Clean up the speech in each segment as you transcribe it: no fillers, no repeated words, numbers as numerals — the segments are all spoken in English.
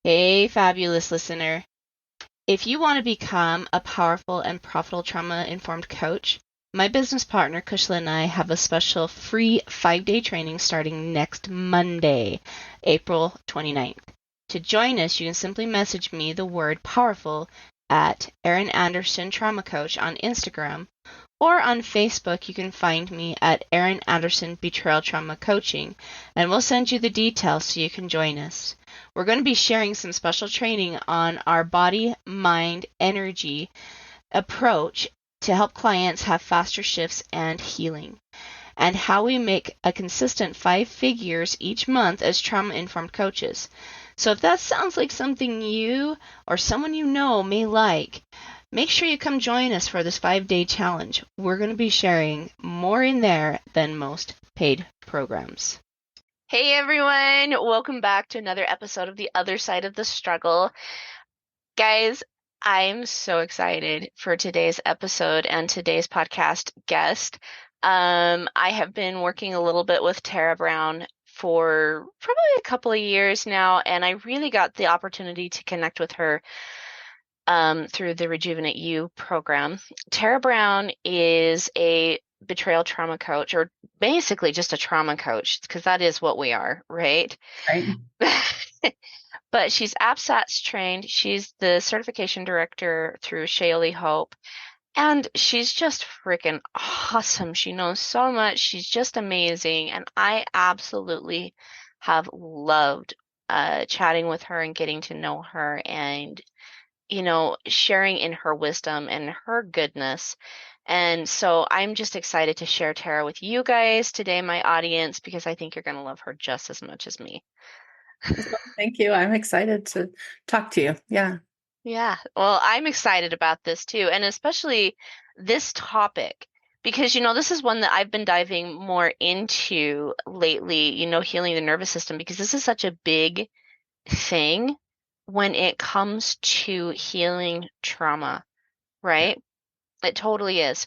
Hey, fabulous listener. If you want to become a powerful and profitable trauma-informed coach, my business partner, Kushla, and I have a special free 5-day training starting next Monday, April 29th. To join us, you can simply message me the word powerful at Erin Anderson Trauma Coach on Instagram, or on Facebook, you can find me at Erin Anderson Betrayal Trauma Coaching, and we'll send you the details so you can join us. We're going to be sharing some special training on our body, mind, energy approach to help clients have faster shifts and healing, and how we make a consistent 5 figures each month as trauma-informed coaches. So if that sounds like something you or someone you know may like, make sure you come join us for this 5-day challenge. We're going to be sharing more in there than most paid programs. Hey everyone, welcome back to another episode of The Other Side of the Struggle. Guys, I'm so excited for today's episode and today's podcast guest. I have been working a little bit with Tera Brown for probably a couple of years now, and I really got the opportunity to connect with her through the Rejuvenate You program. Tera Brown is a betrayal trauma coach, or basically just a trauma coach, because that is what we are, right? Right. But she's APSATS trained. She's the certification director through Shaylee Hope. And she's just freaking awesome. She knows so much. She's just amazing. And I absolutely have loved chatting with her and getting to know her and, sharing in her wisdom and her goodness. And so I'm just excited to share Tera with you guys today, my audience, because I think you're going to love her just as much as me. Thank you. I'm excited to talk to you. Yeah. Yeah, well, I'm excited about this too, and especially this topic because, this is one that I've been diving more into lately, healing the nervous system, because this is such a big thing when it comes to healing trauma, right? It totally is.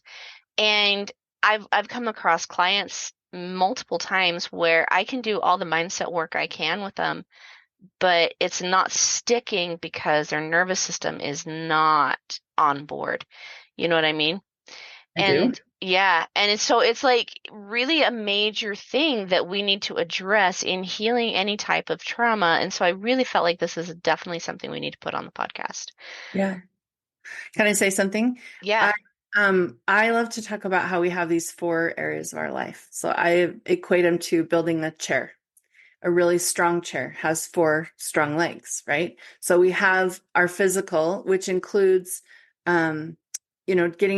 And I've come across clients multiple times where I can do all the mindset work I can with them, but it's not sticking because their nervous system is not on board. You know what I mean? I do. And yeah, and it's like really a major thing that we need to address in healing any type of trauma. And so I really felt like this is definitely something we need to put on the podcast. Yeah. Can I say something? Yeah. I I love to talk about how we have these 4 areas of our life. So I equate them to building a chair. A really strong chair has 4 strong legs, right? So we have our physical, which includes getting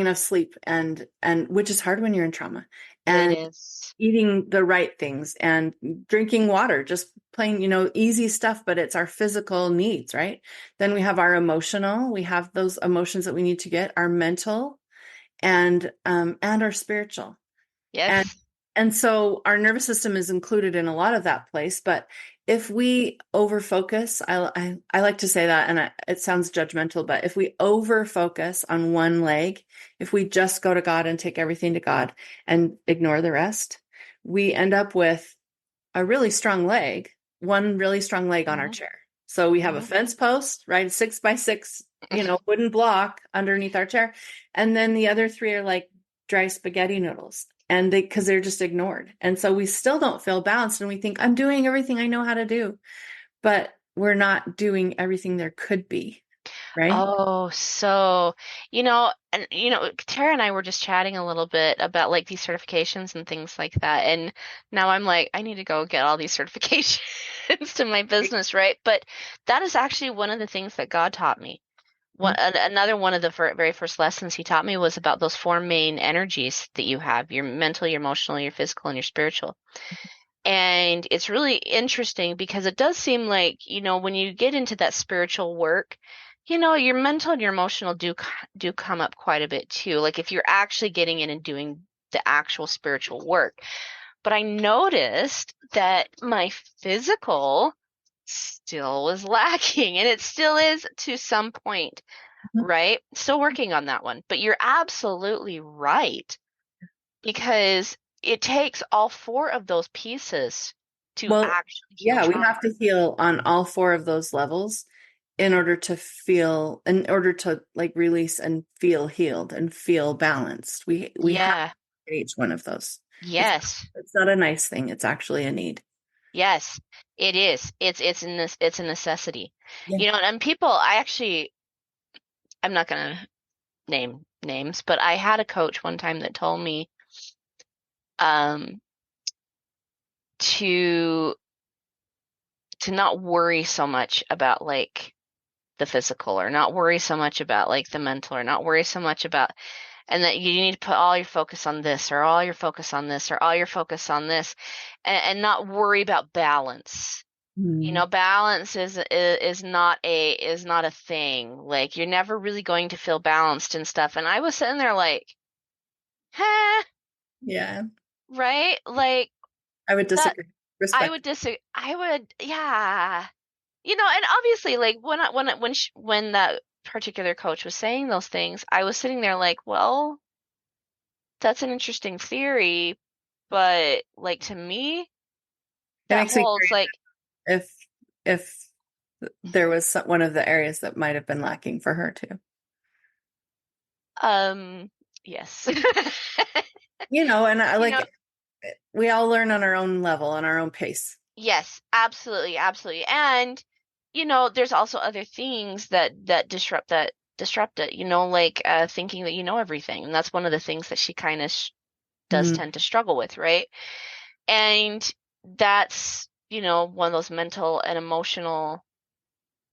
enough sleep and which is hard when you're in trauma. It And is. eating the right things and drinking water, just plain, easy stuff, but it's our physical needs, right? Then we have our emotional, we have those emotions that we need to get, our mental and our spiritual. And Yes. and so our nervous system is included in a lot of that place, but if we over focus, I like to say that, and it sounds judgmental, but if we over focus on one leg, if we just go to God and take everything to God and ignore the rest, we end up with a really strong leg, one really strong leg on our Hmm. chair. So we have a Hmm. fence post, right? A 6x6, wooden block underneath our chair. And then the other 3 are like dry spaghetti noodles. And because they're just ignored. And so we still don't feel balanced. And we think, I'm doing everything I know how to do, but we're not doing everything there could be. Right. Oh, so, and Tara and I were just chatting a little bit about like these certifications and things like that. And now I'm like, I need to go get all these certifications to my business, right? But that is actually one of the things that God taught me. Another one of the very first lessons he taught me was about those 4 main energies that you have: your mental, your emotional, your physical, and your spiritual. And it's really interesting because it does seem like, when you get into that spiritual work, your mental and your emotional do come up quite a bit too. Like if you're actually getting in and doing the actual spiritual work. But I noticed that my physical still was lacking, and it still is to some point, right? Still working on that one. But you're absolutely right, because it takes all 4 of those pieces to Well, actually heal yeah, we trauma. have to heal on all four of those levels in order to like release and feel healed and feel balanced. We have Yeah. to get each one of those. It's Yes. it's not a nice thing. It's actually a need. Yes. It is. It's in this. It's a necessity. Yeah. You know, and people. I'm not gonna name names, but I had a coach one time that told me um to not worry so much about like the physical or not worry so much about like the mental or not worry so much about and that you need to put all your focus on this or all your focus on this or all your focus on this and not worry about balance. You Mm. know, balance is not a thing. Like you're never really going to feel balanced and stuff. And I was sitting there like, huh, Yeah. right? Like I would that disagree. Respect. I would, yeah. You know, and obviously, like when that particular coach was saying those things, I was sitting there like, well, that's an interesting theory, but like to me, It that makes me holds curious like, if there was one of the areas that might have been lacking for her too. um, yes, And I you know, like we all learn on our own level, on our own pace. yes, absolutely, absolutely, and you know, there's also other things that disrupt it. You know, like thinking that you know everything, and that's one of the things that she kind of does Mm. tend to struggle with, right? And that's, you know, one of those mental and emotional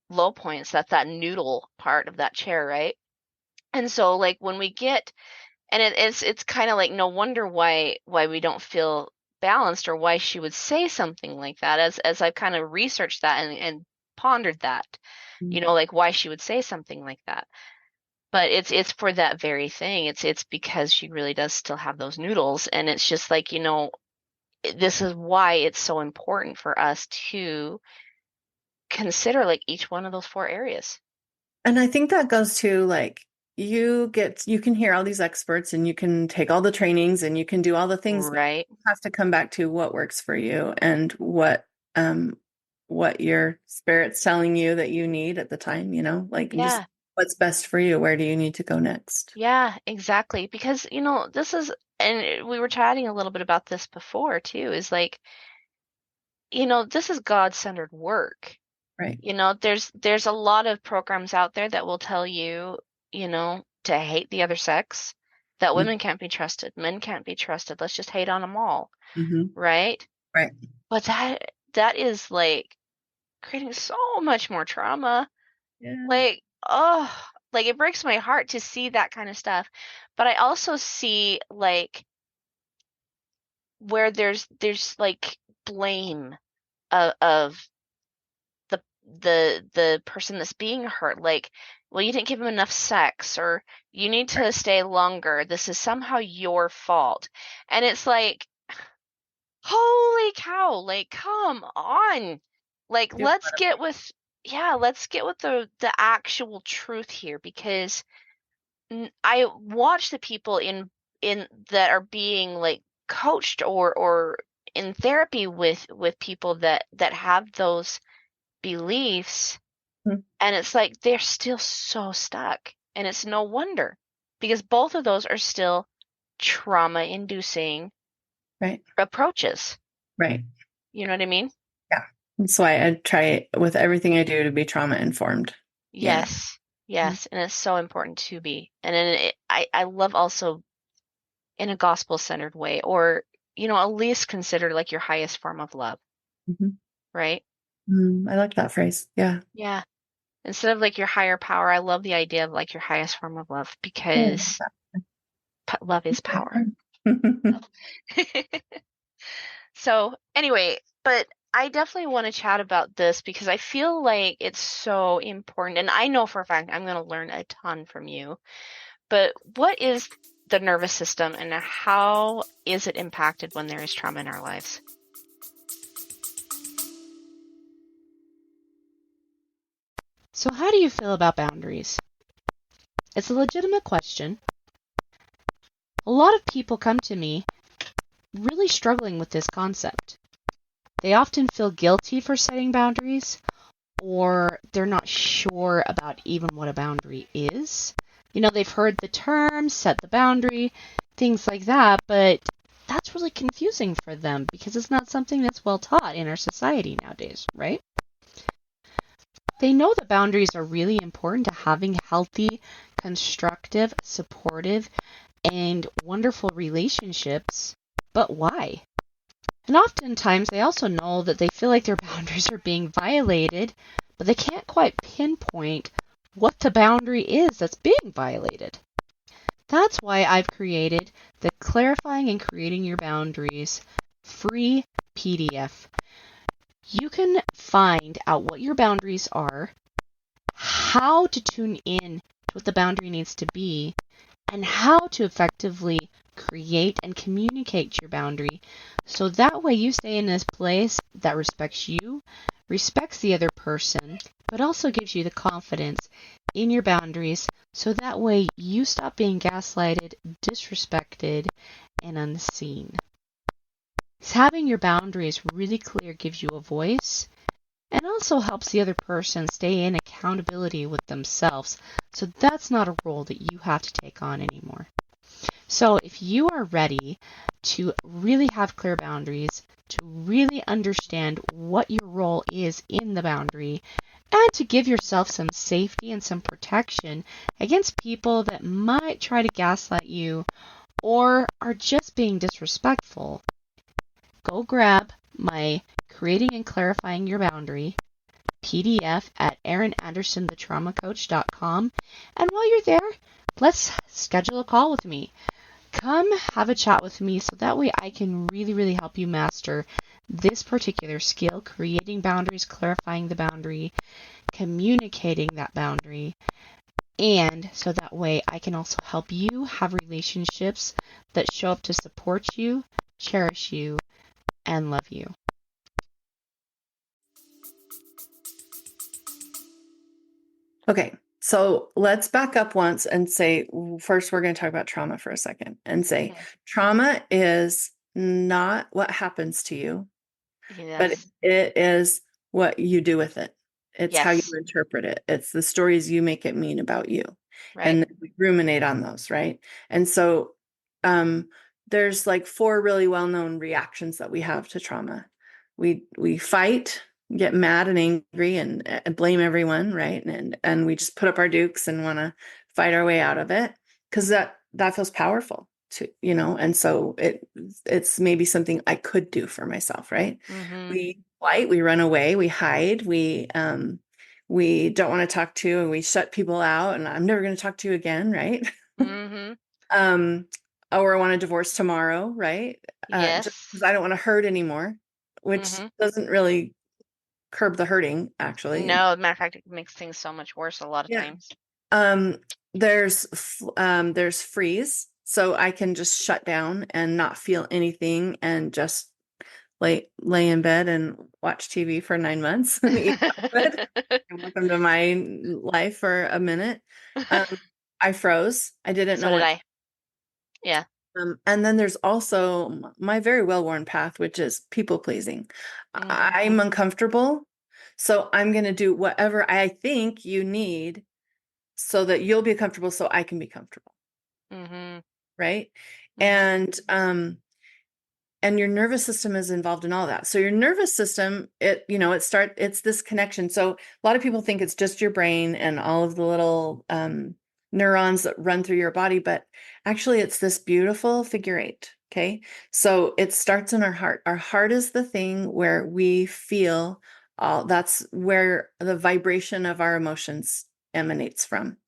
low points. That's that noodle part of that chair, right? And so like when we get and it's kind of like no wonder why we don't feel balanced or why she would say something like that as I've kind of researched that and pondered that, you Mm. know, like why she would say something like that. But it's for that very thing. It's because she really does still have those noodles and it's just like, you know, this is why it's so important for us to consider like each one of those four areas. And I think that goes to like you can hear all these experts and you can take all the trainings and you can do all the things, but Right? you have to come back to what works for you and um what your spirit's telling you that you need at the time, like and just Yeah. what's best for you. Where do you need to go next? Yeah, exactly. Because, you know, this is, and we were chatting a little bit about this before too, is like, you know, this is God-centered work. Right. You know, there's a lot of programs out there that will tell you, you know, to hate the other sex, that women can't be trusted, men can't be trusted. Let's just hate on them all, Mm-hmm. right? Right. But that is like creating so much more trauma. Yeah. Like, oh, like it breaks my heart to see that kind of stuff. But I also see like where there's like blame of the person that's being hurt. Like, well, you didn't give him enough sex, or you need Right. to stay longer. This is somehow your fault. And it's like, holy cow, like, come on. Like, Do let's get with, yeah, let's get with the actual truth here because I watch the people in that are being like coached or in therapy with people that have those beliefs Mhm. and it's like they're still so stuck and it's no wonder because both of those are still trauma inducing Right. approaches. Right. You know what I mean? Yeah. That's why I try with everything I do to be trauma informed. Yeah. Yes. Yes, and it's so important to be. And then I love also in a gospel centered way or you know at least consider like your highest form of love, Mhm. right? I like that phrase. Yeah. Yeah, instead of like your higher power, I love the idea of like your highest form of love Yeah. because love is power. So anyway, but I definitely want to chat about this because I feel like it's so important and I know for a fact I'm going to learn a ton from you. But what is the nervous system and how is it impacted when there is trauma in our lives? So, how do you feel about boundaries? It's a legitimate question. A lot of people come to me really struggling with this concept. They often feel guilty for setting boundaries, or they're not sure about even what a boundary is. They've heard the term, set the boundary, things like that, but that's really confusing for them because it's not something that's well taught in our society nowadays, right? They know that boundaries are really important to having healthy, constructive, supportive, and wonderful relationships, but why? And oftentimes they also know that they feel like their boundaries are being violated, but they can't quite pinpoint what the boundary is that's being violated. That's why I've created the Clarifying and Creating Your Boundaries free PDF. You can find out what your boundaries are, how to tune in to what the boundary needs to be, and how to effectively create and communicate your boundary so that way you stay in this place that respects you, respects the other person, but also gives you the confidence in your boundaries so that way you stop being gaslighted, disrespected, and unseen. Having your boundaries really clear gives you a voice and also helps the other person stay in accountability with themselves. So that's not a role that you have to take on anymore. So if you are ready to really have clear boundaries, to really understand what your role is in the boundary, and to give yourself some safety and some protection against people that might try to gaslight you or are just being disrespectful, go grab my Creating and Clarifying Your Boundary PDF at erinandersonthetraumacoach.com. And while you're there, let's schedule a call with me. Come have a chat with me so that way I can really, really help you master this particular skill, creating boundaries, clarifying the boundary, communicating that boundary, and so that way I can also help you have relationships that show up to support you, cherish you, and love you. Okay, so let's back up once and say, first, we're going to talk about trauma for a second and say, trauma is not what happens to you, but Yes. it is what you do with it. It's how you Yes. interpret it. It's the stories you make it mean about you. Right. And we ruminate on those, right? And so there's like 4 really well-known reactions that we have to trauma. We fight, get mad and angry and blame everyone, right? And we just put up our dukes and want to fight our way out of it because that feels powerful to, and so it's maybe something I could do for myself, right? Mm-hmm. We fight, we run away, we hide, we don't want to talk to, and we shut people out, and I'm never going to talk to you again, right? Mm-hmm. Or I want a divorce tomorrow, right? Just Yes. because I don't want to hurt anymore, which Mm-hmm. doesn't really curb the hurting, actually. No, matter of fact, it makes things so much worse a lot of Yeah. times. There's freeze, so I can just shut down and not feel anything and just lay in bed and watch TV for 9 months and eat chocolate. And welcome to my life for a minute. I froze. I didn't So know did what. I. Yeah. And then there's also my very well-worn path, which is people pleasing. Mm-hmm. I'm uncomfortable, so I'm going to do whatever I think you need so that you'll be comfortable so I can be comfortable, Mm-hmm. right? Mm-hmm. And your nervous system is involved in all that. So your nervous system, it's this connection. So a lot of people think it's just your brain and all of the little neurons that run through your body, but actually it's this beautiful figure 8. Okay. So it starts in our heart. Our heart is the thing where we feel that's where the vibration of our emotions emanates from.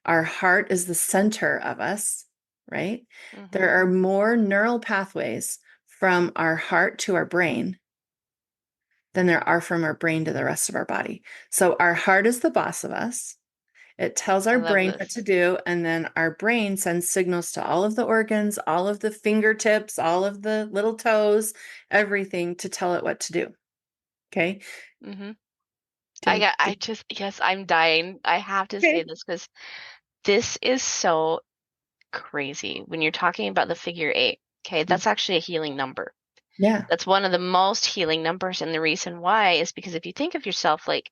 Our heart is the center of us, right? Mm-hmm. There are more neural pathways from our heart to our brain than there are from our brain to the rest of our body. So our heart is the boss of us. It tells I our love brain this. what to do, and then our brain sends signals to all of the organs, all of the fingertips, all of the little toes, everything to tell it what to do. Okay. Mm-hmm. Ding, ding. Yes, I'm dying. I have to say Okay. this because this is so crazy when you're talking about the figure 8. Okay, that's actually a healing number. Yeah. That's one of the most healing numbers. And the reason why is because if you think of yourself like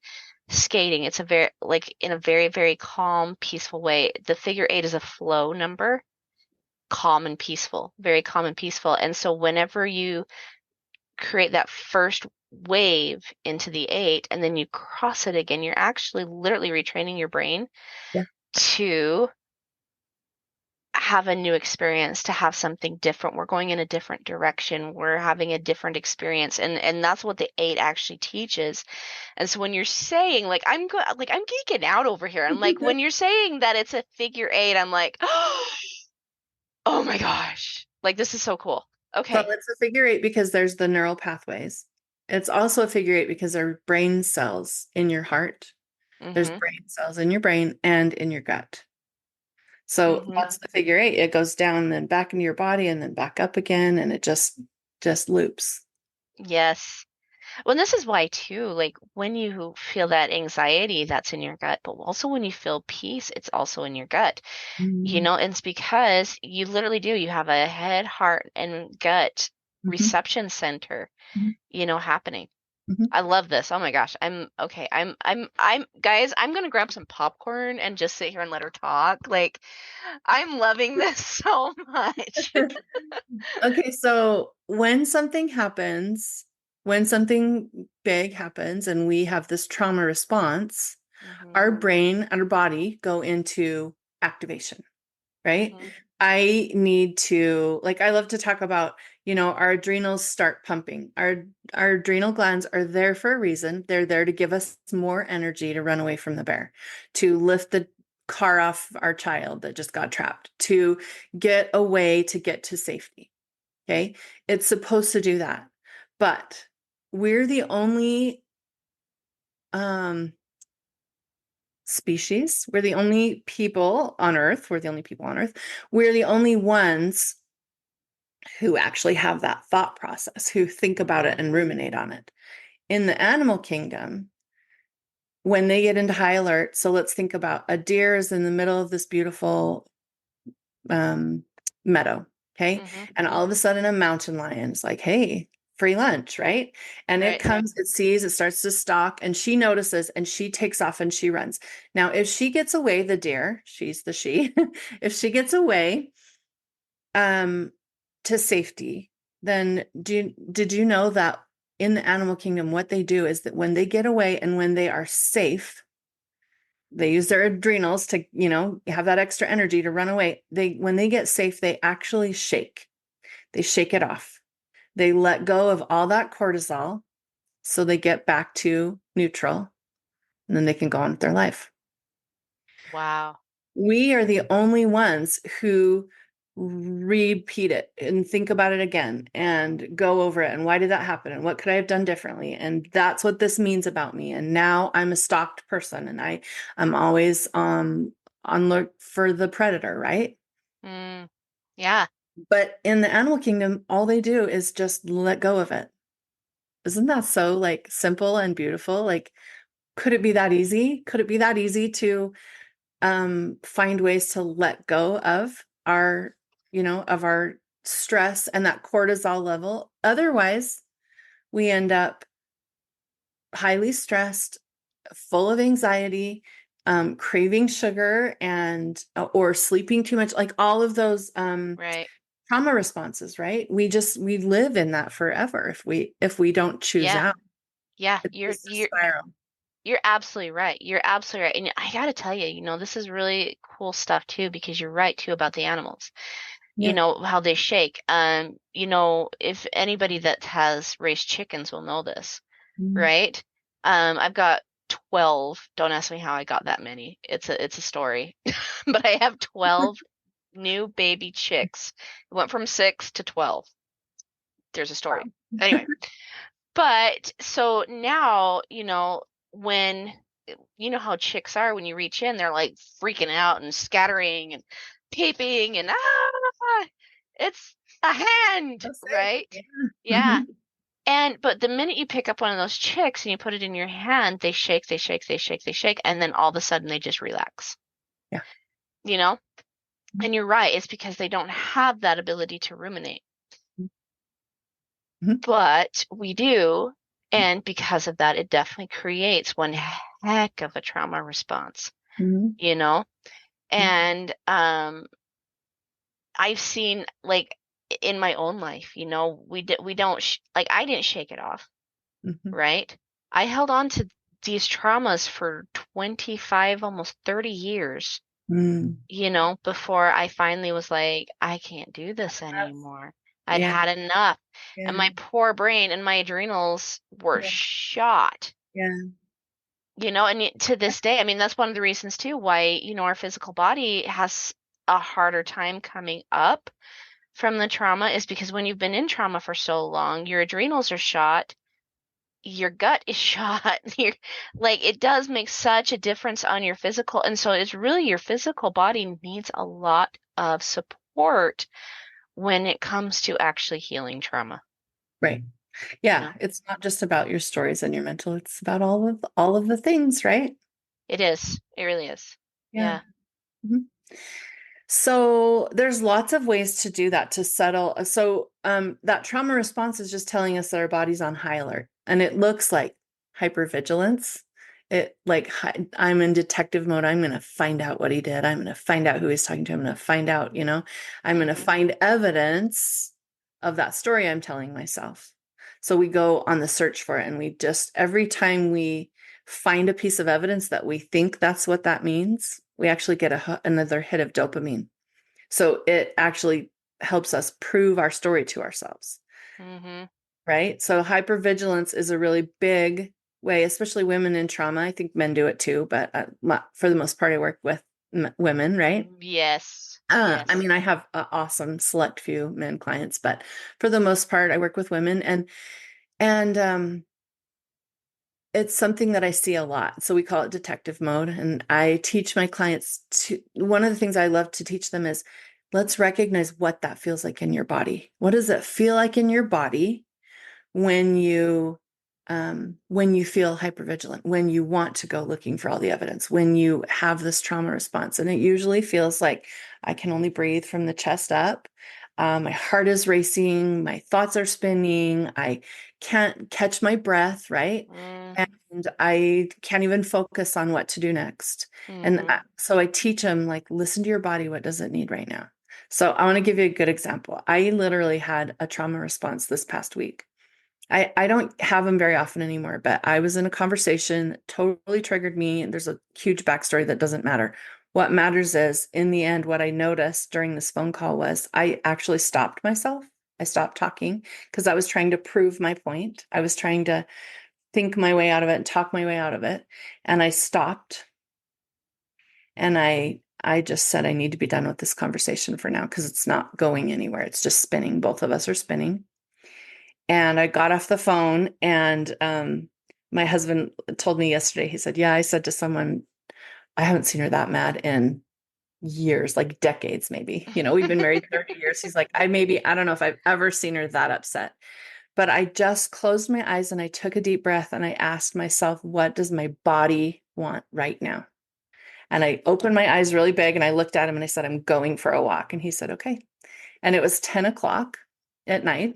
skating, it's a very, like in a very, very calm, peaceful way. The figure eight is a flow number, calm and peaceful, very calm and peaceful. And so whenever you create that first wave into the eight and then you cross it again, you're actually literally retraining your brain Yeah. to have a new experience, to have something different. We're going in a different direction. We're having a different experience. And that's what the eight actually teaches. And so when you're saying like like I'm geeking out over here. I'm like when you're saying that it's a figure eight, I'm like, oh my gosh. Like this is so cool. So Okay. it's a figure eight because there's the neural pathways. It's also a figure eight because there are brain cells in your heart. There's Mm-hmm. brain cells in your brain and in your gut. So Mm-hmm. that's the figure eight. It goes down and back into your body and then back up again, and it just loops. Yes. Well, this is why too, like when you feel that anxiety, that's in your gut, but also when you feel peace, it's also in your gut. You Mhm. know, and it's because you literally do. You have a head, heart, and gut Mhm. reception center, Mhm. happening. Mhm. I love this. Oh my gosh. I'm okay. Guys, I'm gonna grab some popcorn and just sit here and let her talk. Like, I'm loving this so much. Okay, so when something big happens and we have this trauma response, our Hmm. brain and our body go into activation, right? Hmm. I need to, like, I love to talk about, our adrenals start pumping. Our adrenal glands are there for a reason. They're there to give us more energy to run away from the bear, to lift the car off our child that just got trapped, to get away, to get to safety. Okay. It's supposed to do that. But we're the only um, species. We're the only people on Earth. We're the only people on Earth. We're the only ones who actually have that thought process, who think about it Hmm. and ruminate on it. In the animal kingdom, when they get into high alert, so let's think about a deer is in the middle of this beautiful um, meadow. Okay. Hmm. And all of a sudden, a mountain lion is like, hey, free lunch, right? And it Right. comes, it sees, it starts to stalk, and she notices and she takes off and she runs. Now, if she gets away, the deer, she's the she, if she gets away um, to safety, then did you know that in the animal kingdom, what they do is that when they get away and when they are safe, they use their adrenals to have that extra energy to run away. When they get safe, they actually shake it off. They let go of all that cortisol, so they get back to neutral, and then they can go on with their life. Wow. We are the only ones who repeat it and think about it again and go over it, and why did that happen and what could I have done differently, and that's what this means about me, and now I'm a stalked person, and I'm always on look for the predator, right? Mm. Yeah. But in the animal kingdom, all they do is just let go of it. Isn't that so, like, simple and beautiful? Like, could it be that easy? Could it be that easy to find ways to let go of our stress and that cortisol level? Otherwise, we end up highly stressed, full of anxiety, craving sugar, and or sleeping too much, like all of those Right. trauma responses, right? We live in that forever if we don't choose Yeah. out. Yeah. It's You're just a you're spiral. you're absolutely right. You're absolutely right. And I gotta tell you, this is really cool stuff too, because you're right too about the animals. Yeah. How they shake. If anybody that has raised chickens will know this, Mm. right? I've got 12. Don't ask me how I got that many. It's a story. But I have 12 new baby chicks. It went from 6 to 12. There's a story. Anyway, but so now, when how chicks are when you reach in, they're like freaking out and scattering and peeping and it's a hand, That's it. right? Yeah. Yeah. Mhm. But the minute you pick up one of those chicks and you put it in your hand, they shake, they shake, they shake, they shake, and then all of a sudden they just relax. Yeah. You know? And you're right, it's because they don't have that ability to ruminate. Mhm. but we do. And because of that, it definitely creates one heck of a trauma response, Mhm. you know? And I've seen like in my own life, we don't like I didn't shake it off, Mhm. right? I held on to these traumas for 25, almost 30 years, Mm. before I finally was like, I can't do this That's- anymore. I'd Yeah. had enough. And Yeah. my poor brain and my adrenals were Yeah. shot. Yeah. And to this day, I mean, that's one of the reasons too why, our physical body has a harder time coming up from the trauma is because when you've been in trauma for so long, your adrenals are shot, your gut is shot. Like it does make such a difference on your physical. And so it's really your physical body needs a lot of support when it comes to actually healing trauma, Right. you Yeah. know? It's not just about your stories and your mental, it's about all of the things, right? It is. It really is. Yeah. Yeah. Mhm. So there's lots of ways to do that to settle. That trauma response is just telling us that our body's on high alert, and it looks like hypervigilance. I'm in detective mode. I'm going to find out what he did. I'm going to find out who he's talking to. I'm going to find out, I'm going to Hmm. find evidence of that story I'm telling myself. So we go on the search for it, and we just every time we find a piece of evidence that we think that's what that means, we actually get another hit of dopamine. So it actually helps us prove our story to ourselves, Hmm. right? So hypervigilance is a really big way, especially women in trauma. I think men do it too, but for the most part, I work with women, right? Yes. I Yes. mean, I have an awesome select few men clients, but for the most part, I work with women, and it's something that I see a lot. So we call it detective mode. And I teach my clients one of the things I love to teach them is let's recognize what that feels like in your body. What does it feel like in your body when you feel hypervigilant, when you want to go looking for all the evidence, when you have this trauma response? And it usually feels like I can only breathe from the chest up. My heart is racing, my thoughts are spinning, I can't catch my breath, right? Mm-hmm. And I can't even focus on what to do next. And so I teach them, like, listen to your body. What does it need right now? So I want to give you a good example. I literally had a trauma response this past week. I don't have them very often anymore, but I was in a conversation that totally triggered me. And there's a huge backstory that doesn't matter. What matters is, in the end, what I noticed during this phone call was I actually stopped myself. I stopped talking because I was trying to prove my point. I was trying to think my way out of it and talk my way out of it. And I stopped, and I just said, I need to be done with this conversation for now because it's not going anywhere. It's just spinning. Both of us are spinning. And I got off the phone, and my husband told me yesterday, he said, yeah, I said to someone, I haven't seen her that mad in years, like decades, maybe. We've been married 30 years. He's like, I don't know if I've ever seen her that upset. But I just closed my eyes and I took a deep breath and I asked myself, what does my body want right now? And I opened my eyes really big and I looked at him and I said, I'm going for a walk. And he said, okay. And it was 10 o'clock at night.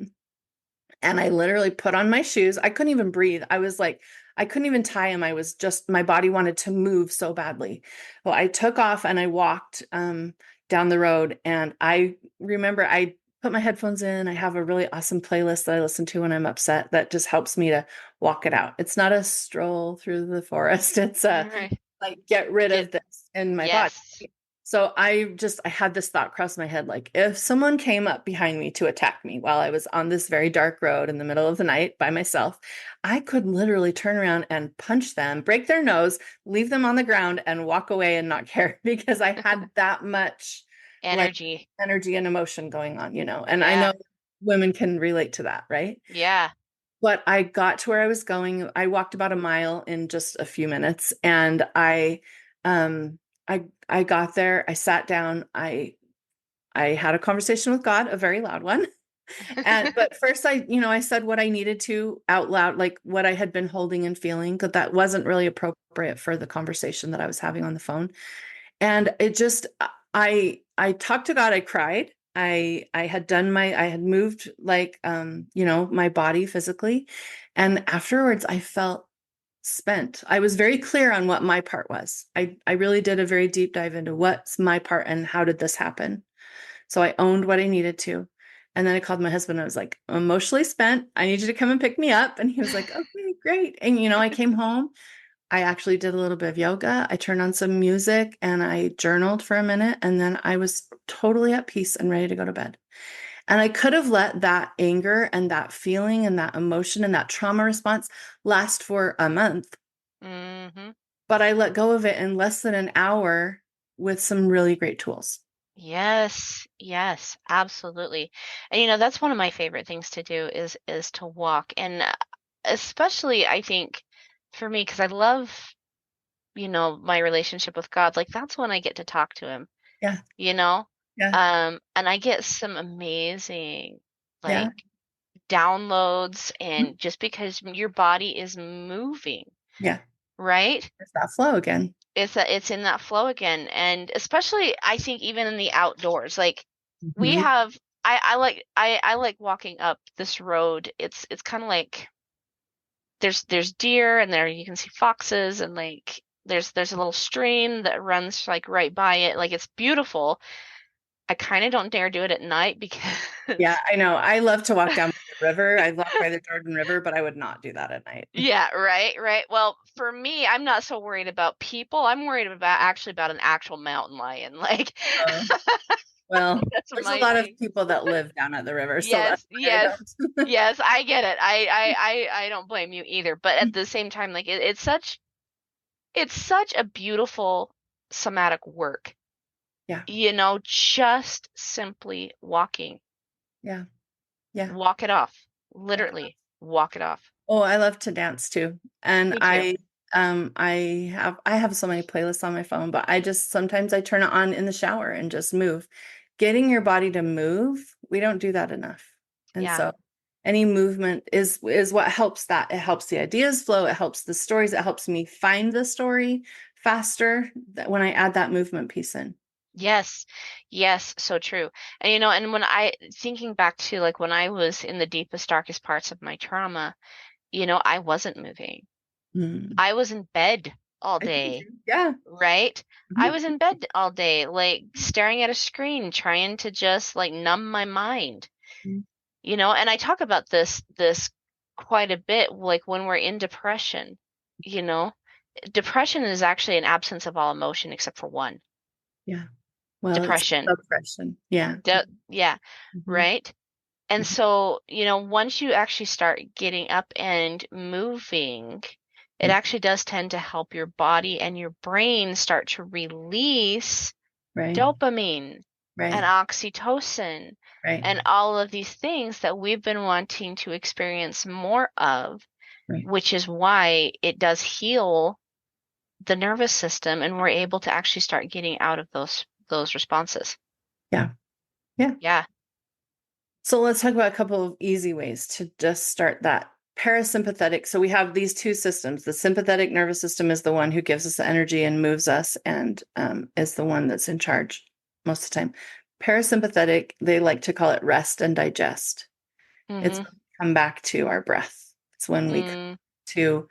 And I literally put on my shoes. I couldn't even breathe. I was like, I couldn't even tie them. I was just, my body wanted to move so badly. Well, I took off and I walked down the road. And I remember I put my headphones in. I have a really awesome playlist that I listen to when I'm upset that just helps me to walk it out. It's not a stroll through the forest. It's a Right. like, get rid Get of this in my body. Yes. So I had this thought cross my head, like, if someone came up behind me to attack me while I was on this very dark road in the middle of the night by myself, I could literally turn around and punch them, break their nose, leave them on the ground, and walk away and not care because I had that much, like, Energy. energy and emotion going on, And I know Yeah. women can relate to that, right? Yeah. But I got to where I was going. I walked about a mile in just a few minutes, and um I got there, I sat down, I had a conversation with God, a very loud one. And but first I said what I needed to out loud, like what I had been holding and feeling, because that wasn't really appropriate for the conversation that I was having on the phone. And it just I talked to God, I cried. I had done I had moved like my body physically, and afterwards I felt spent. I was very clear on what my part was. I really did a very deep dive into what's my part and how did this happen. So I owned what I needed to. And then I called my husband. I was like, I'm emotionally spent. I need you to come and pick me up. And he was like, okay, great. And I came home. I actually did a little bit of yoga. I turned on some music and I journaled for a minute. And then I was totally at peace and ready to go to bed. And I could have let that anger and that feeling and that emotion and that trauma response last for a month, Hmm. but I let go of it in less than an hour with some really great tools. Yes, yes, absolutely. And that's one of my favorite things to do is to walk. And especially I think for me, because I love, my relationship with God, like that's when I get to talk to him, Yeah. you know? Yeah. And I get some amazing Yeah. like downloads, Mhm. and just because your body is moving, Yeah. right? There's that flow again. It's in that flow again. And especially I think even in the outdoors, like we Mhm. have I like walking up this road. It's kind of like there's deer, and there you can see foxes, and like there's a little stream that runs like right by it. Like it's beautiful. I kind of don't dare do it at night Yeah, because I know. I love to walk down by the river. I walk by the Jordan River, but I would not do that at night. yeah, right, right. Well, for me, I'm not so worried about people. I'm worried about actually about an actual mountain lion. Like Uh, well, that's there's a my lot of thing. people that live down at the river, so that's Yes, why I yes, don't. yes, I get it. I don't blame you either. But at the same time, like it's such a beautiful somatic work, Yeah. just simply walking. Yeah. Yeah. Walk it off. Yeah. Literally, walk it off. Oh, I love to dance too. And Me too. I have so many playlists on my phone, but I just sometimes I turn it on in the shower and just move. Getting your body to move, we don't do that enough. And Yeah. so any movement is what helps that. It helps the ideas flow, it helps the stories, it helps me find the story faster when I add that movement piece in. Yes. Yes, so true. And and when I thinking back to like when I was in the deepest, darkest parts of my trauma, I wasn't moving. Mm. I was in bed all I told day, you. Yeah. right? I Mhm. was in bed all day, like staring at a screen, trying to just like numb my mind, Mhm. and I talk about this quite a bit, like when we're in depression, you know. Depression is actually an absence of all emotion except for one. Yeah. Well, it's Depression. suppression. Yeah. Yeah, Mhm. right? And Mhm. so, once you actually start getting up and moving, it Yeah. actually does tend to help your body and your brain start to release Right. dopamine and Right. oxytocin Right. and all of these things that we've been wanting to experience more of, Right. which is why it does heal the nervous system, and we're able to actually start getting out of those responses. Yeah. Yeah. Yeah. So let's talk about a couple of easy ways to just start that parasympathetic. So we have these two systems. The sympathetic nervous system is the one who gives us the energy and moves us and is the one that's in charge most of the time. Parasympathetic, they like to call it rest and digest. It's Mm-hmm. when we come back to our breath. It's when we come Mm, to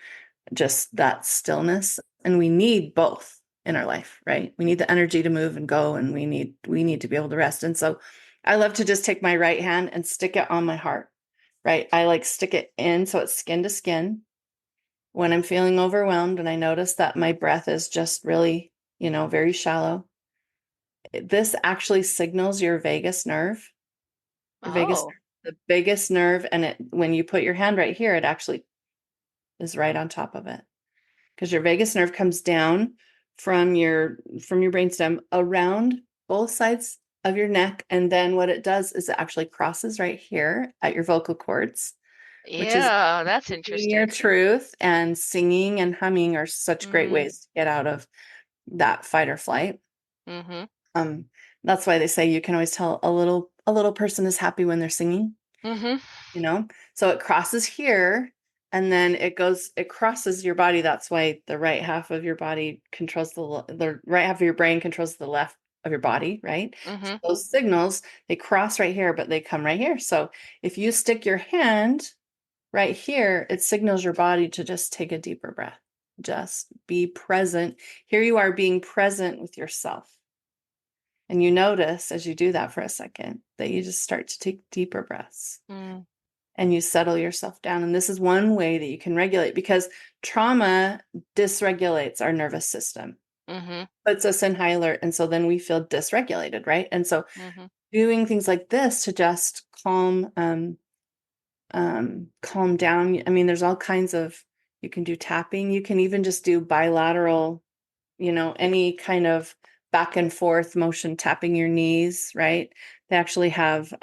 just that stillness, and we need both in our life, right? We need the energy to move and go, and we need to be able to rest. And so I love to just take my right hand and stick it on my heart, right? I like stick it in so it's skin to skin when I'm feeling overwhelmed and I notice that my breath is just really, very shallow. This actually signals your vagus nerve. Your vagus oh, nerve, the biggest nerve, and it when you put your hand right here, it actually is right on top of it, because your vagus nerve comes down from your brainstem around both sides of your neck, and then what it does is it actually crosses right here at your vocal cords, which is yeah, that's speaking your interesting. truth, and singing and humming are such great Mm-hmm. ways to get out of that fight or flight. Mm-hmm. um that's why they say you can always tell a little person is happy when they're singing, Mm-hmm. you know so it crosses here, and then it crosses your body. That's why the right half of your body controls the right half of your brain controls the left of your body, right? So Mm-hmm. those signals, they cross right here, but they come right here. So if you stick your hand right here, it signals your body to just take a deeper breath. Just be present. Here you are being present with yourself. And you notice as you do that for a second that you just start to take deeper breaths Mm. and you settle yourself down. And this is one way that you can regulate, because trauma dysregulates our nervous system, Mm-hmm. puts us in high alert. And so then we feel dysregulated, right? And so Mm-hmm. doing things like this to just calm down. I mean, there's all kinds of, you can do tapping, you can even just do bilateral, any kind of back and forth motion, tapping your knees, right? They actually have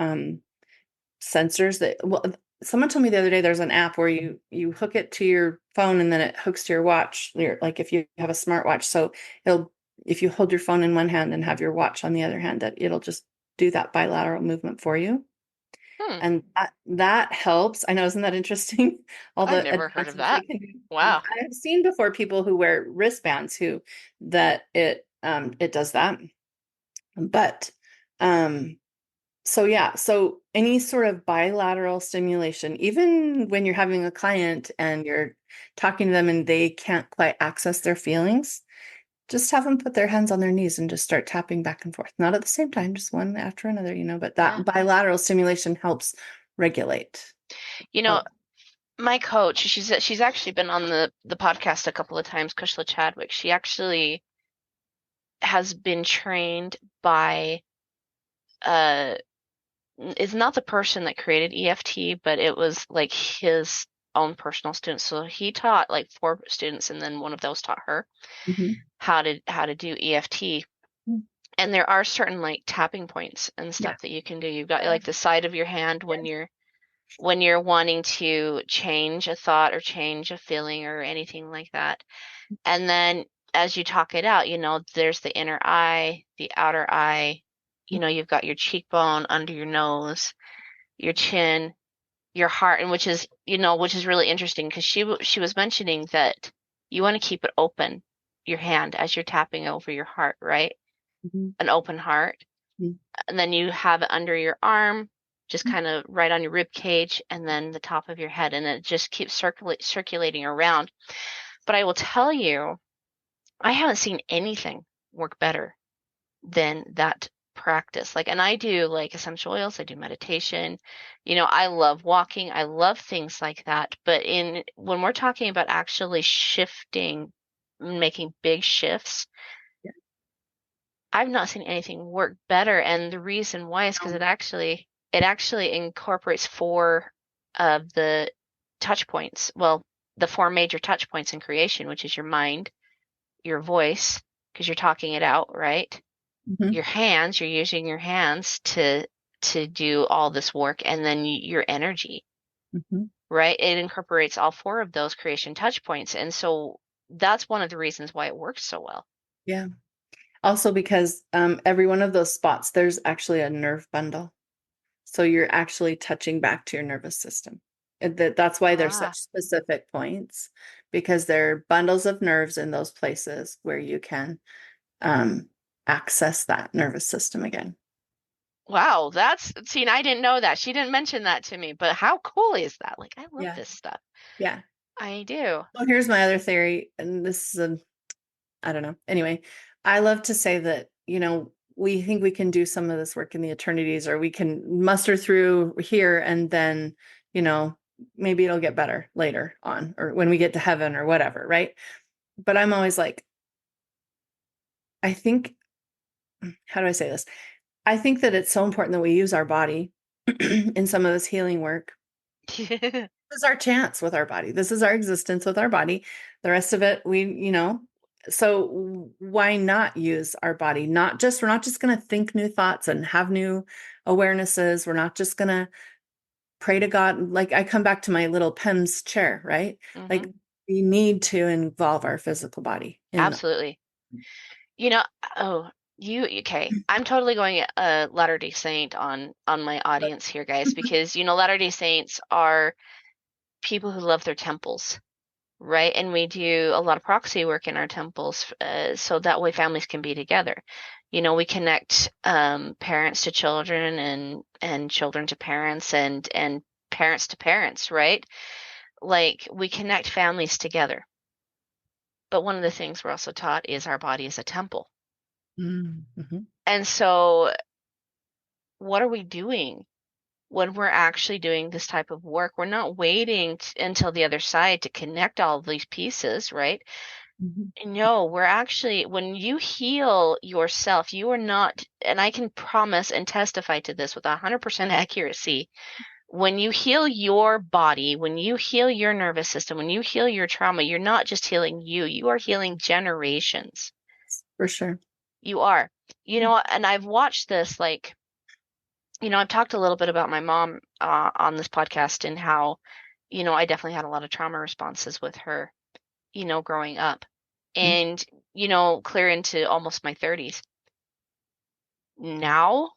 sensors that, well, someone told me the other day there's an app where you hook it to your phone and then it hooks to your watch, like if you have a smartwatch. So it'll, if you hold your phone in one hand and have your watch on the other hand, that it'll just do that bilateral movement for you. Hmm. And that helps. I know, isn't that interesting? All I've the never heard of advancements they that. can do. Wow. I've seen before people who wear wristbands who that it does that. But so yeah, so any sort of bilateral stimulation, even when you're having a client and you're talking to them and they can't quite access their feelings, just have them put their hands on their knees and just start tapping back and forth. Not at the same time, just one after another, but Yeah. that bilateral stimulation helps regulate. You know, Help. my coach, she's actually been on the podcast a couple of times, Kushla Chadwick. She actually has been trained by uh is not the person that created EFT, but it was like his own personal student. So he taught like 4 students, and then one of those taught her Mhm. how to do EFT. Mm. And there are certain like tapping points and Yeah. stuff that you can do. You've got like the side of your hand when you're wanting to change a thought or change a feeling or anything like that. And then as you talk it out, there's the inner eye, the outer eye, you've got your cheekbone under your nose, your chin, your heart, and which is really interesting because she was mentioning that you want to keep it open, your hand as you're tapping over your heart, right? Mhm. An open heart. Mhm. And then you have it under your arm, just kind of right on your rib cage, and then the top of your head, and it just keeps circulating around. But I will tell you, I haven't seen anything work better than that practice. Like, and I do like essential oils, I do meditation. I love walking, I love things like that. But when we're talking about actually shifting, making big shifts, Yeah. I've not seen anything work better. And the reason why is because No. it actually incorporates 4 of the touch points. Well, the 4 major touch points in creation, which is your mind, your voice, because you're talking it out, right? Mhm. Your hands, you're using your hands to do all this work, and then your energy, Mhm. right? It incorporates all 4 of those creation touch points. And so that's one of the reasons why it works so well. Yeah. Also because every one of those spots, there's actually a nerve bundle. So you're actually touching back to your nervous system. That's why they're Ah, such specific points, because they're bundles of nerves in those places where you can um, access that nervous system again. wow, see, I didn't know that. She didn't mention that to me, but how cool is that? Like, I love Yeah. this stuff. Yeah. I do. Well, here's my other theory, and this is I don't know. Anyway, I love to say that, we think we can do some of this work in the eternities, or we can muster through here and then, you know, maybe it'll get better later on, or when we get to heaven or whatever, right? But I'm always like, I think, how do I say this? I think that it's so important that we use our body in some of this healing work. This is our chance with our body. This is our existence with our body. The rest of it, so why not use our body? We're not just going to think new thoughts and have new awarenesses. We're not just going to pray to God. Like, I come back to my little PEMS chair, right? Hmm. Like, we need to involve our physical body in. Absolutely. You know, oh, okay. I'm totally going Latter-day Saint on my audience here, guys, because Latter-day Saints are people who love their temples. right? And we do a lot of proxy work in our temples, so that way families can be together. We connect parents to children and children to parents and parents to parents, right? Like we connect families together. But one of the things we're also taught is our body is a temple. Mm-hmm. And so what are we doing when we're actually doing this type of work? We're not waiting until the other side to connect all of these pieces, right? Mm-hmm. No, we're actually, when you heal yourself, you are not, and I can promise and testify to this with 100% accuracy. When you heal your body, when you heal your nervous system, when you heal your trauma, you're not just healing you are healing generations. For sure. You are. And I've watched this, like, I've talked a little bit about my mom on this podcast and how, I definitely had a lot of trauma responses with her, growing up. And, clear into almost my 30s. Now,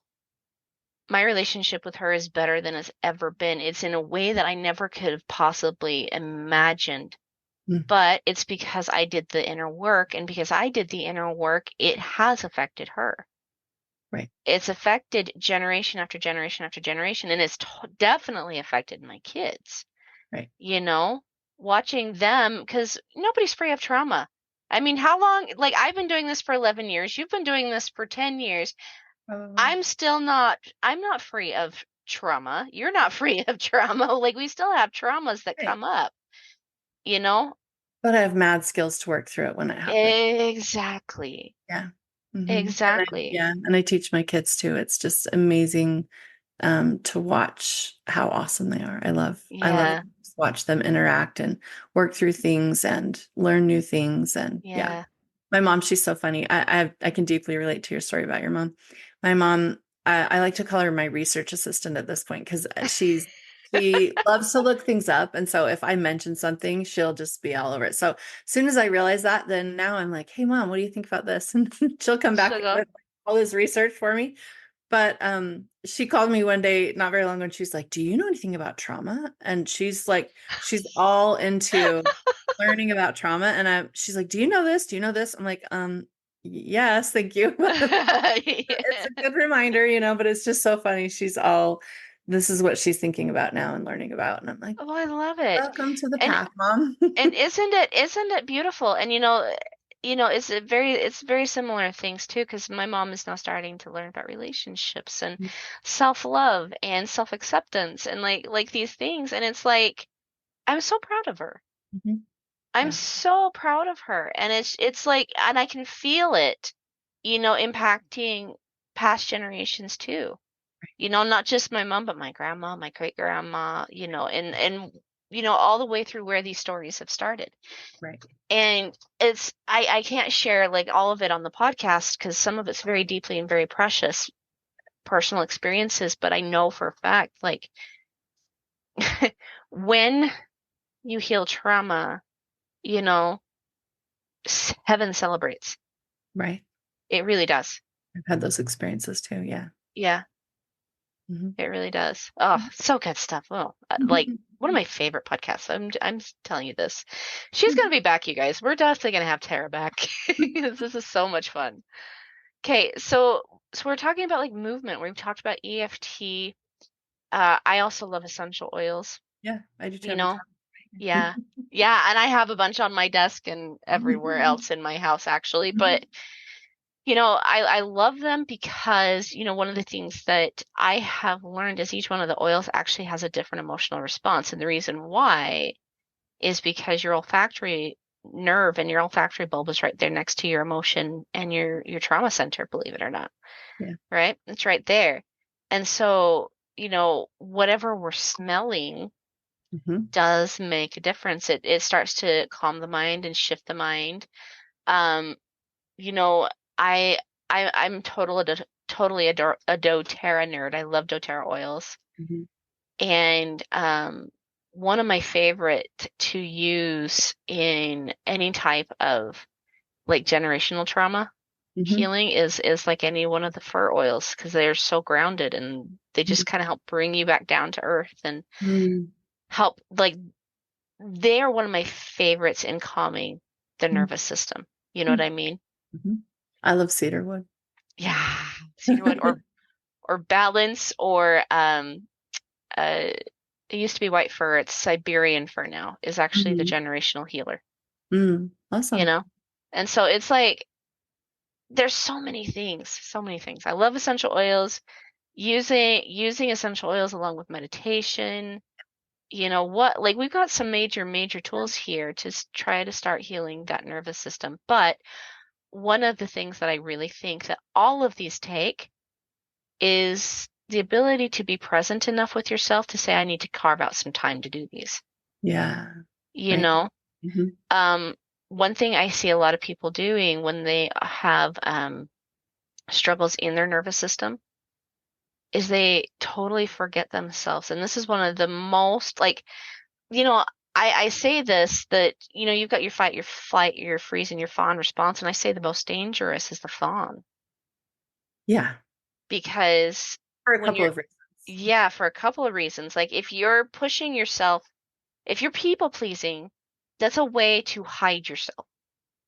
my relationship with her is better than it's ever been. It's in a way that I never could have possibly imagined. Mm. But it's because I did the inner work, and because I did the inner work, it has affected her. Right. It's affected generation after generation after generation, and it's definitely affected my kids. Right. Watching them, because nobody's free of trauma. I mean, how long? Like, I've been doing this for 11 years. You've been doing this for 10 years. I'm not free of trauma. You're not free of trauma. Like, we still have traumas that Right. come up, But I have mad skills to work through it when it happens. Exactly. Yeah. Mm-hmm. Exactly. And I teach my kids too. It's just amazing to watch how awesome they are. I love Yeah. to watch them interact and work through things and learn new things. And yeah, Yeah. my mom, she's so funny. I can deeply relate to your story about your mom. My mom, I like to call her my research assistant at this point because she loves to look things up. And so if I mention something, she'll just be all over it. So as soon as I realize that, then now I'm like, hey mom, what do you think about this? And she'll come back She'll go, with all this research for me. But she called me one day not very long ago and she's like, do you know anything about trauma? And she's all into learning about trauma. And she's like, do you know this? Do you know this? I'm like, yes, thank you. It's a good reminder, but it's just so funny. This is what she's thinking about now and learning about. And I'm like, Oh, I love it. welcome to the And path, mom. and isn't it beautiful? And it's very similar things too, because my mom is now starting to learn about relationships and self-love and self-acceptance and like these things. And it's like, I'm so proud of her. Mhm. I'm Yeah. so proud of her. And it's like, and I can feel it, impacting past generations too. Not just my mom, but my grandma, my great grandma, and all the way through where these stories have started. Right. And I can't share like all of it on the podcast because some of it's very deeply and very precious personal experiences, but I know for a fact, like when you heal trauma, you know, heaven celebrates. Right. It really does. I've had those experiences too. Yeah. Yeah, Mhm. it really does. Oh, so good stuff. Oh, like one of my favorite podcasts. I'm telling you this. She's gonna be back, you guys. We're definitely gonna have Tera back. This is so much fun. Okay, so we're talking about like movement. We've talked about EFT. I also love essential oils. Yeah, I do You too. know, yeah, yeah, and I have a bunch on my desk and everywhere else in my house actually. But I love them because one of the things that I have learned is each one of the oils actually has a different emotional response, and the reason why is because your olfactory nerve and your olfactory bulb is right there next to your emotion and your trauma center, believe it or not. Yeah. Right? It's right there. And so, whatever we're smelling Mhm. does make a difference. It starts to calm the mind and shift the mind. Um, you know, I I'm totally a doTERRA nerd. I love doTERRA oils. Mhm. And one of my favorite to use in any type of like generational trauma Mhm. healing is like any one of the fur oils because they're so grounded and they just kind of help bring you back down to earth and Mhm. help like they are one of my favorites in calming the nervous system. You know what I mean? Mm-hmm. I love cedarwood. Yeah, cedarwood or balance or it used to be white fir. It's Siberian fir now. Is actually the Mhm. generational healer. You Awesome. know, and so it's like there's so many things, so many things. I love essential oils. Using essential oils along with meditation. You know what? Like we've got some major tools here to try to start healing that nervous system. But one of the things that I really think that all of these take is the ability to be present enough with yourself to say, I need to carve out some time to do these. Yeah. You Right. know, Mm-hmm. um, one thing I see a lot of people doing when they have struggles in their nervous system is they totally forget themselves. And this is one of the most like, you know, I say this that, you know, you've got your fight, your flight, your freeze, and your fawn response. And I say the most dangerous is the fawn Yeah. because For a when couple you're, of reasons. yeah, for a couple of reasons. Like if you're pushing yourself, if you're people pleasing, that's a way to hide yourself.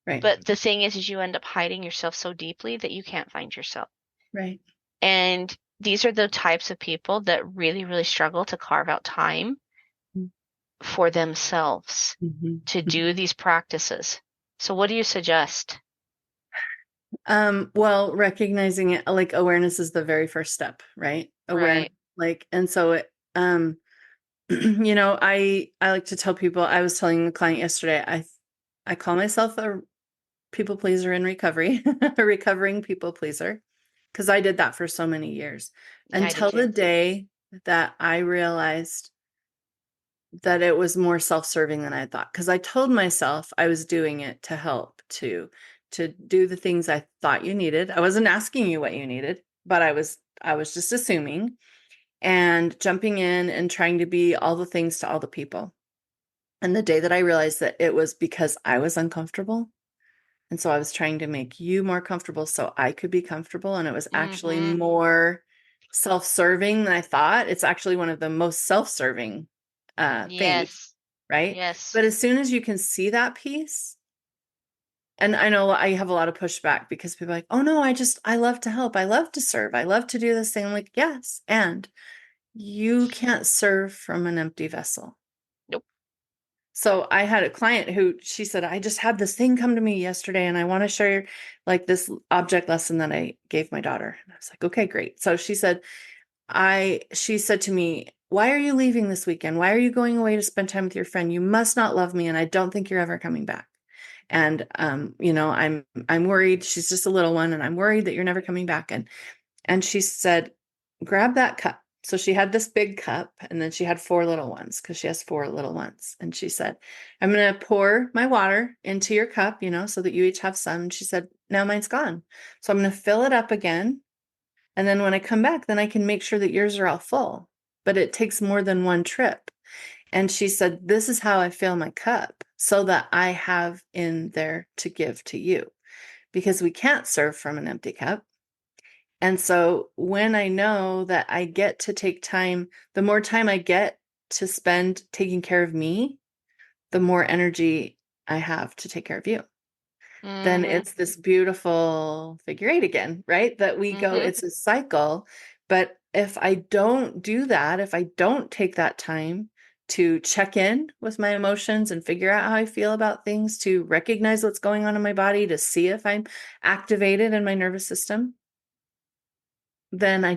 Right. But the thing is you end up hiding yourself so deeply that you can't find yourself. Right. And these are the types of people that really struggle to carve out time for themselves to Mm-hmm. do these practices. So what do you suggest? Well, recognizing it, like awareness is the very first step, right? Awareness, Right. like, and so it, you know, I like to tell people, I was telling the client yesterday, I call myself a people pleaser in recovery, a recovering people pleaser, because I did that for so many years Yeah, I did until too. the day that I realized that it was more self-serving than I thought. Because I told myself I was doing it to help, to do the things I thought you needed. I wasn't asking you what you needed, but I was just assuming and jumping in and trying to be all the things to all the people. And the day that I realized that it was because I was uncomfortable, and so I was trying to make you more comfortable so I could be comfortable, and it was actually Mm-hmm. more self-serving than I thought. It's actually one of the most self-serving things, Yes. right? Yes. But as soon as you can see that piece, and I know I have a lot of pushback because people are like, oh no, I love to help. I love to serve. I love to do this thing. I'm like, yes. And you can't serve from an empty vessel. Nope. So I had a client who she said, I just had this thing come to me yesterday and I want to share like this object lesson that I gave my daughter. And I was like, okay, great. So she said to me, why are you leaving this weekend? Why are you going away to spend time with your friend? You must not love me. And I don't think you're ever coming back. And, you know, I'm worried. She's just a little one and I'm worried that you're never coming back. And she said, grab that cup. So she had this big cup and then she had four little ones because she has four little ones. And she said, I'm going to pour my water into your cup, you know, so that you each have some. And she said, now mine's gone. So I'm going to fill it up again. And then when I come back, then I can make sure that yours are all full. But it takes more than one trip. And she said, this is how I fill my cup so that I have in there to give to you because we can't serve from an empty cup. And so when I know that I get to take time, the more time I get to spend taking care of me, the more energy I have to take care of you. Then Mm-hmm. it's this beautiful figure eight again, right? That we go, Mm-hmm. it's a cycle. But if I don't do that, if I don't take that time to check in with my emotions and figure out how I feel about things, to recognize what's going on in my body, to see if I'm activated in my nervous system, then I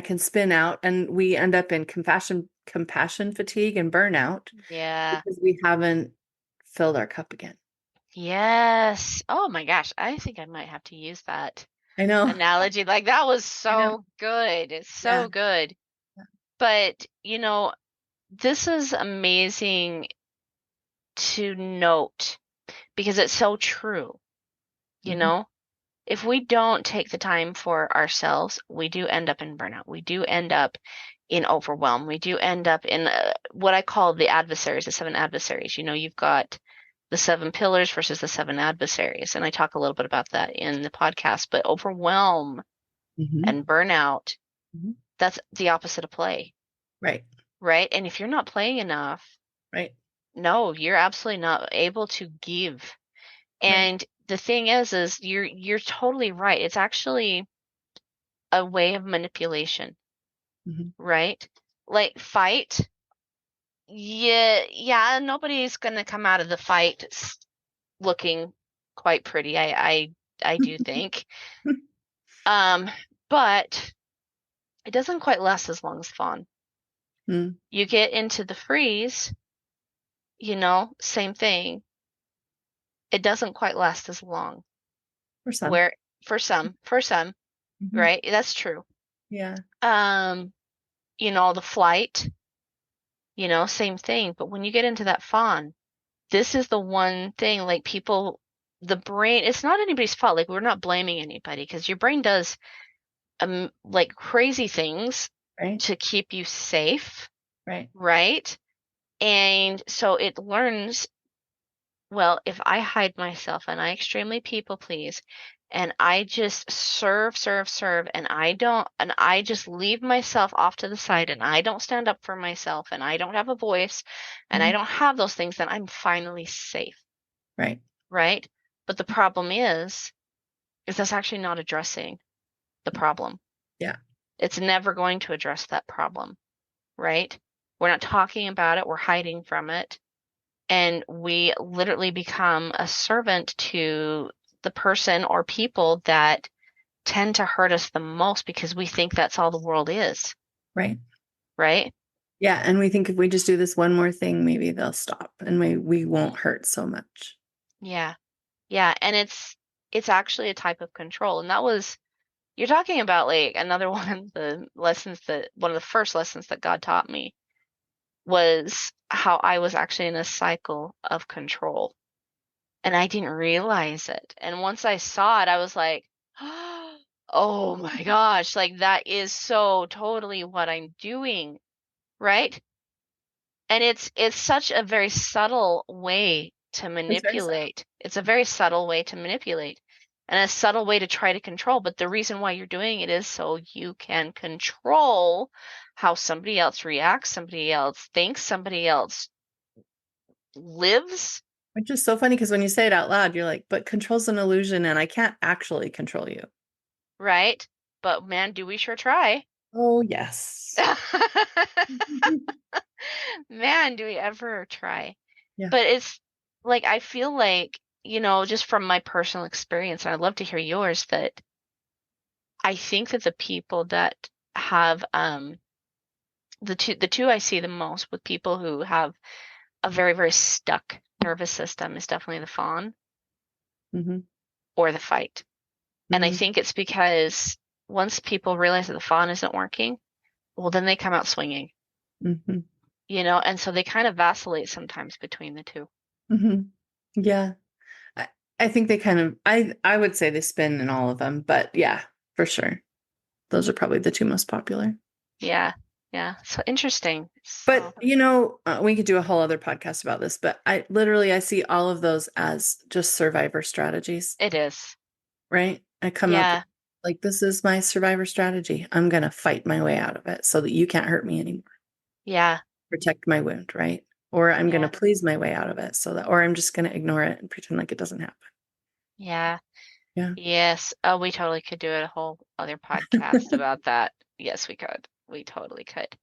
can spin out and we end up in compassion fatigue and burnout Yeah. because we haven't filled our cup again. Yes. Oh my gosh. I think I might have to use that I know. analogy. Like that was I know. so good. It's Yeah. so good. But, you know, this is amazing to note because it's so true. You Mhm. know, if we don't take the time for ourselves, we do end up in burnout. We do end up in overwhelm. We do end up in what I call the adversaries, the seven adversaries. You know, you've got the seven pillars versus the seven adversaries. And I talk a little bit about that in the podcast, but overwhelm Mhm. and burnout, Mhm. that's the opposite of play, Right. right? And if you're not playing enough, Right. no, you're absolutely not able to give. Right. And the thing is you're totally right. It's actually a way of manipulation, Mhm. right? Like fight, yeah, nobody's gonna come out of the fight looking quite pretty. I do think. Um, but it doesn't quite last as long as fawn. Mm. You get into the freeze, same thing. It doesn't quite last as long. For some. Where for some, Mhm. right? That's true. Yeah. Um, the flight, same thing. But when you get into that fawn, this is the one thing, like the brain, it's not anybody's fault. Like we're not blaming anybody because your brain does like crazy things Right. to keep you safe, Right. right? And so it learns, well, if I hide myself and I extremely people please and I just serve, and I just leave myself off to the side and I don't stand up for myself and I don't have a voice and I Mhm. don't have those things, then I'm finally safe, Right. right? But the problem is that's actually not addressing the problem. Yeah. It's never going to address that problem, right? We're not talking about it, we're hiding from it. And we literally become a servant to the person or people that tend to hurt us the most because we think that's all the world is, Right. right? Yeah. And we think if we just do this one more thing, maybe they'll stop and we won't hurt so much. Yeah. Yeah. And it's actually a type of control. And you're talking about like another one of the first lessons that God taught me was how I was actually in a cycle of control. And I didn't realize it. And once I saw it, I was like, oh my gosh, like that is so totally what I'm doing, right? And it's such a very subtle way to It's very sad. manipulate. It's a very subtle way to manipulate and a subtle way to try to control. But the reason why you're doing it is so you can control how somebody else reacts, somebody else thinks, somebody else lives. Which is so funny because when you say it out loud, you're like, but control's an illusion and I can't actually control you. Right? But man, do we sure try. Oh, yes. Man, do we ever try. Yeah. But it's like, I feel like, just from my personal experience, and I'd love to hear yours, that I think that the people that have the two I see the most with people who have a very, very stuck nervous system is definitely the fawn Hmm. or the fight. And I Hmm. think it's because once people realize that the fawn isn't working, well, then they come out swinging. Hmm. And so they kind of vacillate sometimes between the two. Hmm. Yeah. I, I think they kind of, I would say they spin in all of them, but yeah, for sure. Those are probably the two most popular. Yeah. Yeah. So interesting. But, So we could do a whole other podcast about this, but I see all of those as just survivor strategies, it is. right? I come up with, Yeah. like, this is my survivor strategy. I'm going to fight my way out of it so that you can't hurt me anymore. Yeah. Protect my wound, right? Or I'm going to Yeah. please my way out of it or I'm just going to ignore it and pretend like it doesn't happen. Yeah. Yeah. Yes. Oh, we totally could do a whole other podcast about that. Yes, we could. We totally could.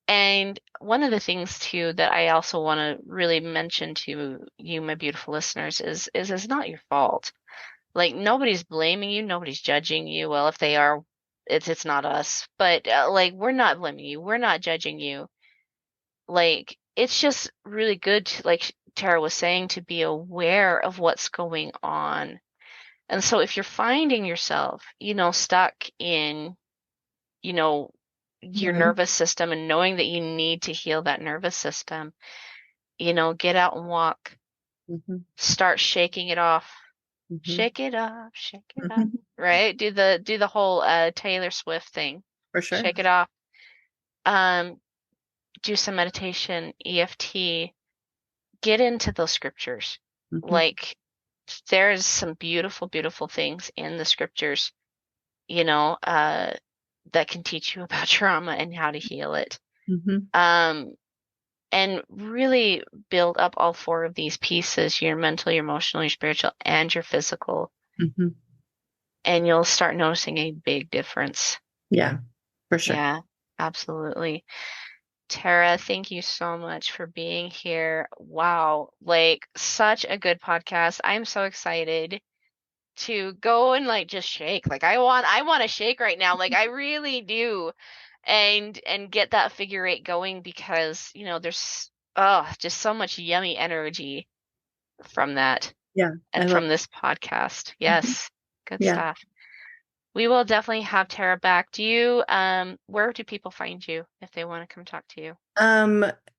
And one of the things too that I also want to really mention to you, my beautiful listeners, is it's not your fault. Like nobody's blaming you, nobody's judging you. Well, if they are, it's not us. But like we're not blaming you, we're not judging you. Like it's just really good to, like Tara was saying, to be aware of what's going on. And so if you're finding yourself, stuck in, you know, your Mhm. nervous system and knowing that you need to heal that nervous system, get out and walk, Mhm. start shaking it off. Mhm. Shake it off, shake it off. Mhm. Right? Do the whole Taylor Swift thing. For sure. Shake it off. Um, do some meditation, EFT, get into those scriptures. Mhm. Like there's some beautiful, beautiful things in the scriptures, you know, uh, that can teach you about trauma and how to heal it. Mm-hmm. And really build up all four of these pieces, your mental, your emotional, your spiritual, and your physical. Mm-hmm. And you'll start noticing a big difference. Yeah, for sure. Yeah, absolutely. Tera, thank you so much for being here. Wow, like such a good podcast. I'm so excited to go and like just shake. Like I want to shake right now. Like I really do. And get that figure eight going because, there's just so much yummy energy from that Yeah, I and love from this podcast. it. Yes, good Yeah. stuff. We will definitely have Tera back. Where do people find you if they want to come talk to you?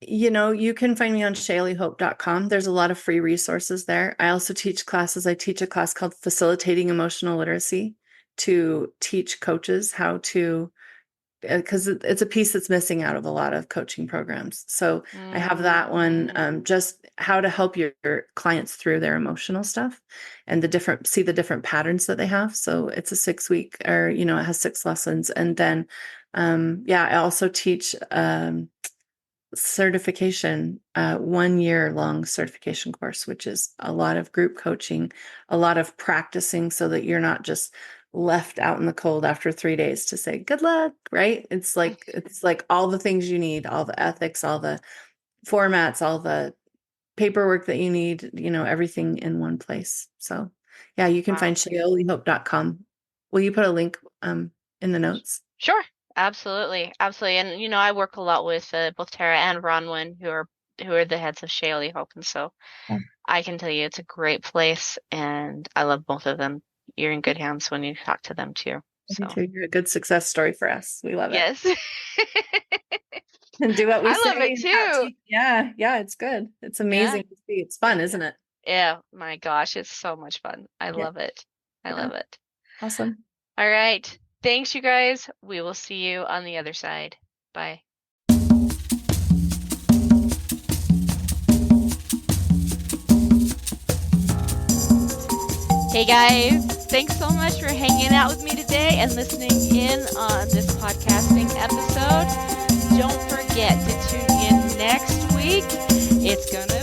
You can find me on shayleehope.com. There's a lot of free resources there. I also teach classes. I teach a class called Facilitating Emotional Literacy to teach coaches how to, because it's a piece that's missing out of a lot of coaching programs. So I have that one, just how to help your clients through their emotional stuff and see the different patterns that they have. So it's a 6-week, or, it has 6 lessons. And then, I also teach, certification, 1 year long certification course, which is a lot of group coaching, a lot of practicing so that you're not just left out in the cold after 3 days to say good luck, right? It's like all the things you need, all the ethics, all the formats, all the paperwork that you need, everything in one place. So yeah, you can Wow. find shayleehope.com. Will you put a link in the notes? Sure. Absolutely. Absolutely. And I work a lot with both Tera and Bronwyn, who are the heads of Shaylee Hope, and so Yeah. I can tell you it's a great place, and I love both of them. You're in good hands when you talk to them too. Me So too. You're a good success story for us. We love it. yes. And do what we I say love it and not too. teach. Yeah, it's good. It's Yeah. amazing to see. It's fun, isn't it? Yeah. My gosh, it's so much fun. I Yeah. love it. I Yeah. love it. Awesome. All right. Thanks, you guys. We will see you on the other side. Bye. Hey guys, thanks so much for hanging out with me today and listening in on this podcasting episode. Don't forget to tune in next week. It's gonna